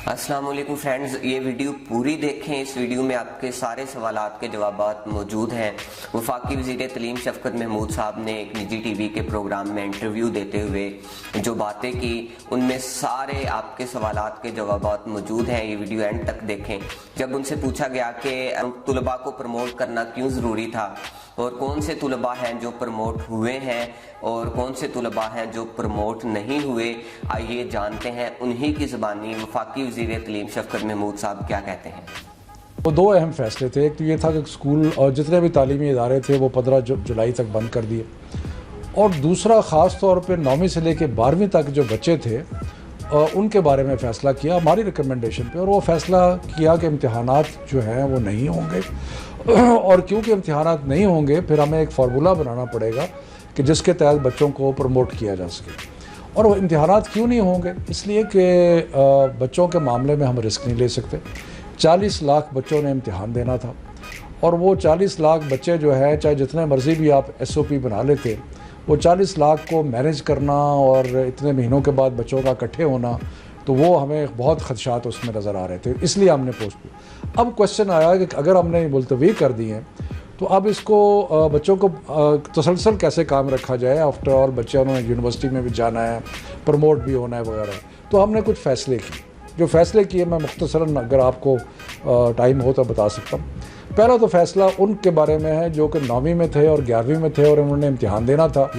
अस्सलाम वालेकुम फ्रेंड्स, ये वीडियो पूरी देखें। इस वीडियो में आपके सारे सवालात के जवाबात मौजूद हैं। वफाकी वज़ीर तलीम शफ़क़त महमूद साहब ने एक निजी टीवी के प्रोग्राम में इंटरव्यू देते हुए जो बातें की, उनमें सारे आपके सवालात के जवाबात मौजूद हैं। ये वीडियो एंड तक देखें। जब उनसे पूछा गया कि तुलबा को प्रमोट करना क्यों ज़रूरी था और कौन से तुलबा हैं जो प्रमोट हुए हैं और कौन से तुलबा हैं जो प्रमोट नहीं हुए, आइए जानते हैं उन्हीं की ज़बानी वफाकी वज़ीर तलीम शफ़क़त महमूद साहब क्या कहते हैं। वो दो अहम फैसले थे। एक तो ये था कि स्कूल और जितने भी तालीमी इदारे थे वो 15 जुलाई तक बंद कर दिए, और दूसरा ख़ास तौर पे 9वीं से लेकर 12वीं तक जो बच्चे थे उनके बारे में फ़ैसला किया हमारी रिकमेंडेशन पे। और वो फ़ैसला किया कि इम्तिहानात जो हैं वो नहीं होंगे, और क्योंकि इम्तिहानात नहीं होंगे फिर हमें एक फार्मूला बनाना पड़ेगा कि जिसके तहत बच्चों को प्रमोट किया जा सके। और वो इम्तिहानात क्यों नहीं होंगे? इसलिए कि बच्चों के मामले में हम रिस्क नहीं ले सकते। 40 लाख बच्चों ने इम्तिहान देना था, और वो 40 लाख बच्चे जो है, चाहे जितने मर्ज़ी भी आप SOP बना लेते, वो 40 लाख को मैनेज करना और इतने महीनों के बाद बच्चों का इकट्ठे होना, तो वो हमें बहुत ख़दशात उसमें नज़र आ रहे थे, इसलिए हमने पोस्ट की। अब क्वेश्चन आया कि अगर हमने मुलतवी कर दी हैं तो अब इसको बच्चों को तसलसल कैसे काम रखा जाए। आफ्टर ऑल बच्चों ने यूनिवर्सिटी में भी जाना है, प्रमोट भी होना है वगैरह। तो हमने कुछ फ़ैसले किए। जो फ़ैसले किए मैं मुख्तसरन अगर आपको टाइम हो तो बता सकता हूँ। पहला तो फ़ैसला उनके बारे में है जो कि 9वीं में थे और 11वीं में थे और उन्होंने इम्तिहान देना था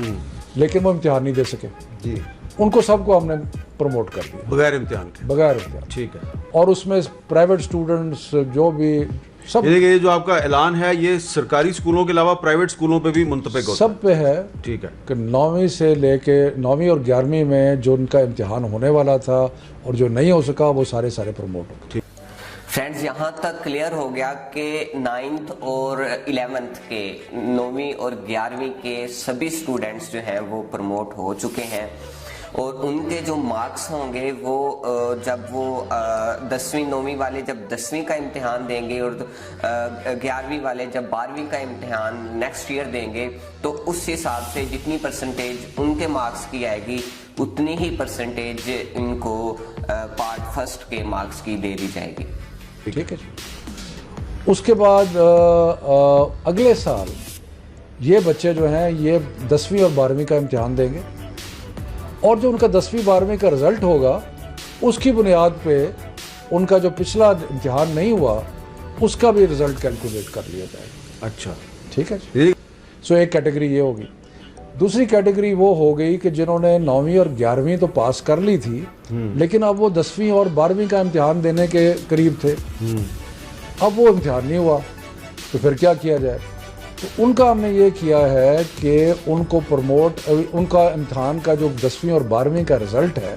लेकिन वो इम्तिहान नहीं दे सके जी। उनको सबको हमने प्रमोट कर दिया बगैर इम्तिहान के। बगैर इम्तिहान, ठीक है। और उसमें प्राइवेट स्टूडेंट्स जो भी सब, ये जो आपका ऐलान है ये सरकारी स्कूलों के अलावा प्राइवेट स्कूलों पे भी मुंतबिक होता है? सब पे है, ठीक है। कि 9वीं से लेके 9वीं और 11वीं में जो उनका इम्तिहान होने वाला था और जो नहीं हो सका वो सारे प्रमोट हो गए। फ्रेंड्स, यहाँ तक क्लियर हो गया कि 9th और 11th के 9वीं और 11वीं के सभी स्टूडेंट्स जो हैं वो प्रमोट हो चुके हैं, और उनके जो मार्क्स होंगे वो जब वो 10वीं 9वीं वाले जब 10वीं का इम्तिहान देंगे और 11वीं वाले जब 12वीं का इम्तिहान नेक्स्ट ईयर देंगे, तो उस हिसाब से जितनी परसेंटेज उनके मार्क्स की आएगी उतनी ही परसेंटेज इनको पार्ट फर्स्ट के मार्क्स की दे दी जाएगी। ठीक है। उसके बाद अगले साल ये बच्चे जो हैं ये 10वीं और 12वीं का इम्तिहान देंगे, और जो उनका 10वीं 12वीं का रिज़ल्ट होगा उसकी बुनियाद पे उनका जो पिछला इम्तिहान नहीं हुआ उसका भी रिज़ल्ट कैलकुलेट कर लिया जाएगा। अच्छा, ठीक है। सो एक कैटेगरी ये होगी। दूसरी कैटेगरी वो हो गई कि जिन्होंने 9वीं और 11वीं तो पास कर ली थी लेकिन अब वो 10वीं और 12वीं का इम्तिहान देने के करीब थे, अब वो इम्तिहान नहीं हुआ, तो फिर क्या किया जाए? तो उनका हमने ये किया है कि उनको प्रमोट, उनका इम्तिहान का जो 10वीं और 12वीं का रिज़ल्ट है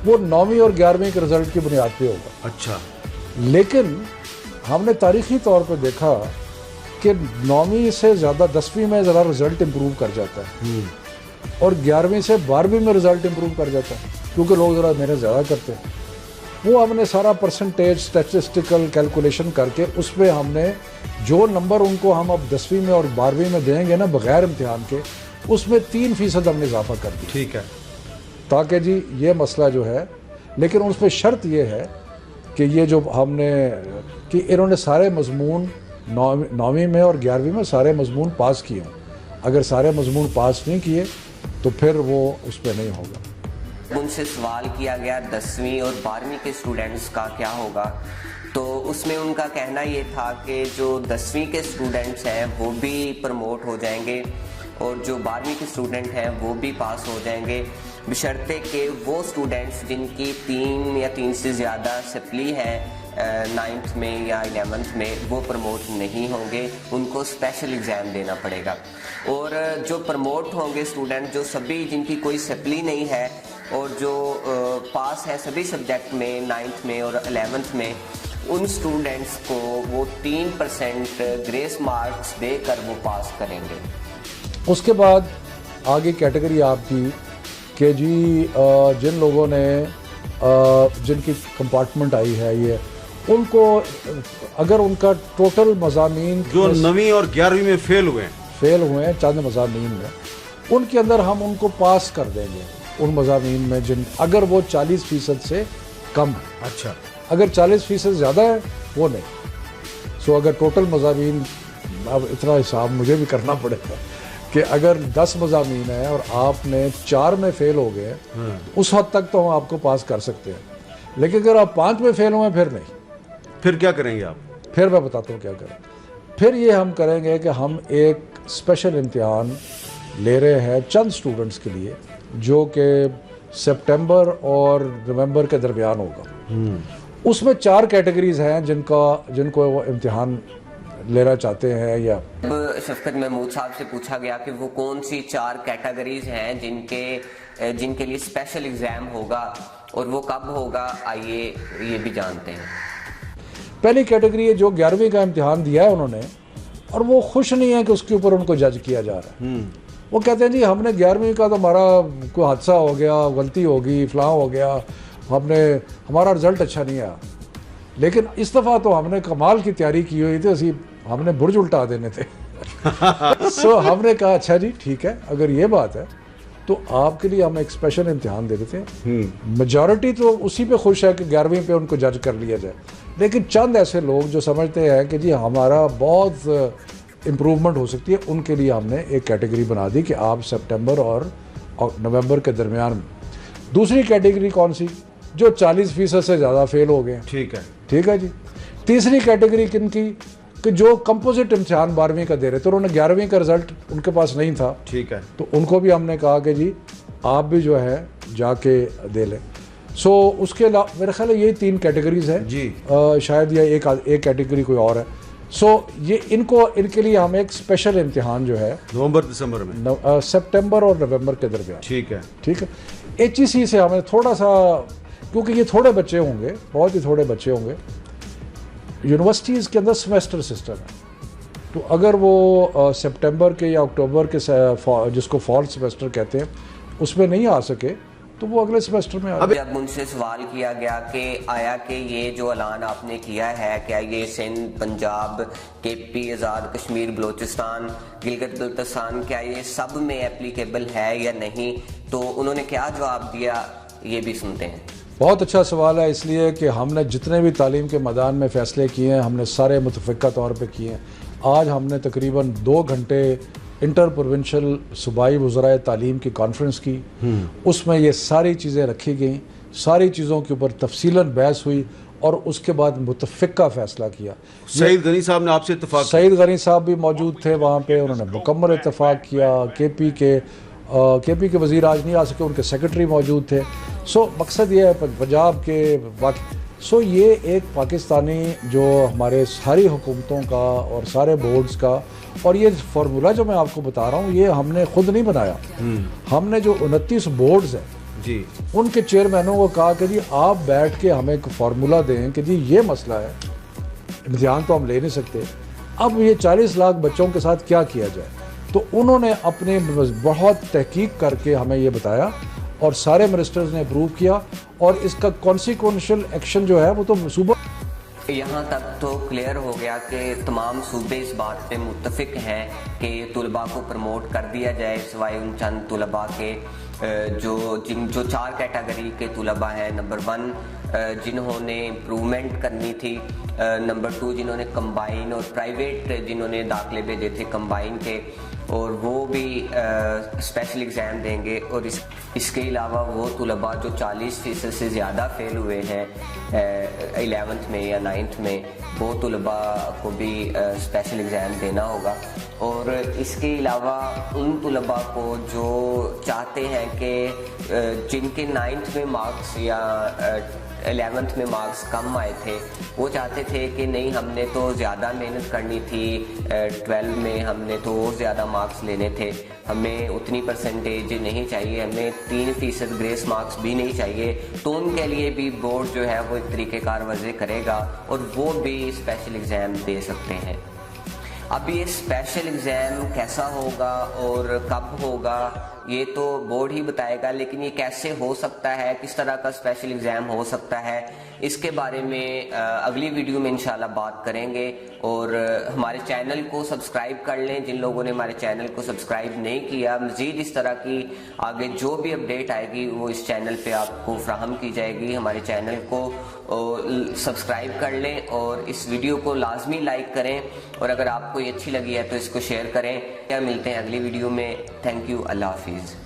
वो 9वीं और 11वीं के रिज़ल्ट की बुनियाद पे होगा। अच्छा। लेकिन हमने तारीख़ी तौर पे देखा कि 9वीं से ज़्यादा 10वीं में ज़रा रिज़ल्ट इम्प्रूव कर जाता है और 11वीं से 12वीं में रिज़ल्ट इम्प्रूव कर जाता है, क्योंकि लोग ज़रा मेहनत ज़्यादा करते हैं। वो हमने सारा परसेंटेज स्टैटिस्टिकल कैलकुलेशन करके उस पर हमने जो नंबर उनको हम अब 10वीं में और 12वीं में देंगे ना बग़ैर इम्तिहान के, उसमें 3% हमने इजाफा कर दिया। ठीक है। ताकि जी ये मसला जो है, लेकिन उस पर शर्त ये है कि ये जो हमने कि इन्होंने सारे मजमून 9वीं में और 11वीं में सारे मजमून पास किए हों। अगर सारे मजमून पास नहीं किए तो फिर वो उस पर नहीं होगा। उनसे सवाल किया गया 10वीं और 12वीं के स्टूडेंट्स का क्या होगा, तो उसमें उनका कहना ये था कि जो 10वीं के स्टूडेंट्स हैं वो भी प्रमोट हो जाएंगे और जो 12वीं के स्टूडेंट हैं वो भी पास हो जाएंगे, बशर्ते कि वो स्टूडेंट्स जिनकी 3 या 3 से ज़्यादा सप्ली है 9th में या 11th में, वो प्रमोट नहीं होंगे, उनको स्पेशल एग्ज़ाम देना पड़ेगा। और जो प्रमोट होंगे स्टूडेंट, जो सभी जिनकी कोई सप्ली नहीं है और जो पास है सभी सब्जेक्ट में 9th में और 11th में, उन स्टूडेंट्स को वो 3% ग्रेस मार्क्स देकर वो पास करेंगे। उसके बाद आगे कैटेगरी आपकी कि जी जिन लोगों ने जिनकी कंपार्टमेंट आई है ये, उनको अगर उनका टोटल मज़ामीन जो 9वीं और 11वीं में फेल हुए हैं चंद मज़ामीन में, उनके अंदर हम उनको पास कर देंगे उन मज़ामीन में जिन, अगर वो 40% से कम है। अच्छा, अगर 40% ज़्यादा है वो नहीं। सो अगर टोटल मज़ामीन, अब इतना हिसाब मुझे भी करना पड़ेगा कि अगर 10 मज़ामीन है और आपने 4 में फ़ेल हो गए, उस हद तक तो हम आपको पास कर सकते हैं। लेकिन अगर आप 5 में फ़ेल हुए फिर नहीं। फिर क्या करेंगे आप? फिर मैं बताता हूँ क्या करें। फिर ये हम करेंगे कि हम एक स्पेशल इम्तिहान ले रहे हैं चंद स्टूडेंट्स के लिए, जो कि सितंबर और नवंबर के दरमियान होगा। उसमें 4 कैटेगरीज हैं जिनको वो इम्तिहान लेना चाहते हैं। या अब शफकत महमूद साहब से पूछा गया कि वो कौन सी 4 कैटेगरीज हैं जिनके लिए स्पेशल एग्ज़ाम होगा और वो कब होगा, आइए ये भी जानते हैं। पहली कैटेगरी है जो 11वीं का इम्तिहान दिया है उन्होंने, और वो खुश नहीं है कि उसके ऊपर उनको जज किया जा रहा है। वो कहते हैं जी हमने 11वीं का तो हमारा कोई हादसा हो गया, गलती होगी, फलां हो गया, हमारा रिजल्ट अच्छा नहीं आया, लेकिन इस दफ़ा तो हमने कमाल की तैयारी की हुई थी, हमने बुर्ज उल्टा देने थे। सो हमने कहा अच्छा जी ठीक है, अगर ये बात है तो आपके लिए हम एक स्पेशल इम्तिहान दे देते हैं। मेजॉरिटी तो उसी पे खुश है कि 11वीं पे उनको जज कर लिया जाए, लेकिन चंद ऐसे लोग जो समझते हैं कि जी हमारा बहुत इम्प्रूवमेंट हो सकती है, उनके लिए हमने एक कैटेगरी बना दी कि आप सितंबर और नवंबर के दरमियान में। दूसरी कैटेगरी कौन सी? जो 40% से ज़्यादा फेल हो गए। ठीक है, ठीक है जी। तीसरी कैटेगरी किन की? कि जो कंपोजिट इम्तिहान 12वीं का दे रहे थे, उन्होंने 11वीं का रिजल्ट उनके पास नहीं था। ठीक है, तो उनको भी हमने कहा कि जी आप भी जो है जाके दे लें। सो उसके अलावा मेरे ख्याल है यही 3 कैटेगरीज हैं जी। शायद या एक कैटेगरी कोई और है। सो ये इनके लिए हम एक स्पेशल इम्तिहान जो है नवंबर दिसंबर में, सितंबर और नवंबर के दरमियान। ठीक है, ठीक है। HEC से हमें थोड़ा सा, क्योंकि ये थोड़े बच्चे होंगे, बहुत ही थोड़े बच्चे होंगे, यूनिवर्सिटीज़ के अंदर सेमेस्टर सिस्टम है, तो अगर वो सितंबर के या अक्टूबर के जिसको फॉल सेमेस्टर कहते हैं उसमें नहीं आ सके तो वो अगले सेमेस्टर में अब जब उनसे सवाल किया गया कि आया कि ये जो ऐलान आपने किया है, क्या ये सिंध, पंजाब, KP, आज़ाद कश्मीर, बलूचिस्तान, गिलगित बल्तिस्तान, क्या ये सब में एप्लीकेबल है या नहीं, तो उन्होंने क्या जवाब दिया, ये भी सुनते हैं। बहुत अच्छा सवाल है, इसलिए कि हमने जितने भी तालीम के मैदान में फ़ैसले किए हैं हमने सारे मुतफ़िक़ा तौर पे किए हैं। आज हमने तकरीबन 2 घंटे इंटर प्रोविंशियल सूबाई वज़राए तालीम की कॉन्फ्रेंस की, उसमें ये सारी चीज़ें रखी गई, सारी चीज़ों के ऊपर तफसीलन बहस हुई और उसके बाद मुतफ़िक़ा फ़ैसला किया। सईद गनी साहब ने आपसे इत्तेफाक, सईद गनी साहब भी मौजूद थे वहाँ पे, उन्होंने मुकम्मल इत्तेफाक किया। KP के वज़ीर आज नहीं आ सके, उनके सेक्रेटरी मौजूद थे। सो मकसद ये है पंजाब के ये एक पाकिस्तानी जो हमारे सारी हुकूमतों का और सारे बोर्ड्स का, और ये फार्मूला जो मैं आपको बता रहा हूँ ये हमने खुद नहीं बनाया। हमने जो 29 बोर्ड्स हैं जी, उनके चेयरमैनों को कहा कि जी आप बैठ के हमें एक फार्मूला दें कि जी ये मसला है, इम्तिहान तो हम ले नहीं सकते, अब ये 40 लाख बच्चों के साथ क्या किया जाए। तो उन्होंने अपने बहुत तहकीक करके हमें ये बताया और सारे मिनिस्टर्स ने अप्रूव किया, और इसका कॉन्सिक्वेंशियल एक्शन जो है वो तो सूबा। यहाँ तक तो क्लियर हो गया कि तमाम सूबे इस बात पे मुत्तफिक हैं कि तुलबा को प्रमोट कर दिया जाए, सिवाय उन चंद तुलबा के जो 4 कैटेगरी के तुलबा हैं। नंबर 1 जिन्होंने इम्प्रूवमेंट करनी थी, नंबर 2 जिन्होंने कंबाइन और प्राइवेट जिन्होंने दाखिले भेजे थे कंबाइन के, और वो भी स्पेशल एग्ज़ाम देंगे। और इसके अलावा वो तुलबा जो 40% से ज़्यादा फेल हुए हैं 11th में या 9th में, वो तुलबा को भी स्पेशल एग्ज़ाम देना होगा। और इसके अलावा उन तुलबा को जो चाहते हैं कि जिनके 9th में मार्क्स या 11th में मार्क्स कम आए थे, वो चाहते थे कि नहीं हमने तो ज़्यादा मेहनत करनी थी, 12 में हमने तो और ज़्यादा मार्क्स लेने थे, हमें उतनी परसेंटेज नहीं चाहिए, हमें 3% ग्रेस मार्क्स भी नहीं चाहिए। तो उनके लिए भी बोर्ड जो है वो एक तरीक़ेकार वज़े करेगा और वो भी स्पेशल एग्ज़ाम दे सकते हैं। अब ये स्पेशल एग्ज़ाम कैसा होगा और कब होगा, ये तो बोर्ड ही बताएगा, लेकिन ये कैसे हो सकता है, किस तरह का स्पेशल एग्ज़ाम हो सकता है, इसके बारे में अगली वीडियो में इंशाल्लाह बात करेंगे। और हमारे चैनल को सब्सक्राइब कर लें जिन लोगों ने हमारे चैनल को सब्सक्राइब नहीं किया। मज़ीद इस तरह की आगे जो भी अपडेट आएगी वो इस चैनल पे आपको फ्राहम की जाएगी। हमारे चैनल को सब्सक्राइब कर लें और इस वीडियो को लाजमी लाइक करें, और अगर आपको ये अच्छी लगी है तो इसको शेयर करें। क्या मिलते हैं अगली वीडियो में। थैंक यू, अल्लाह हाफिज़।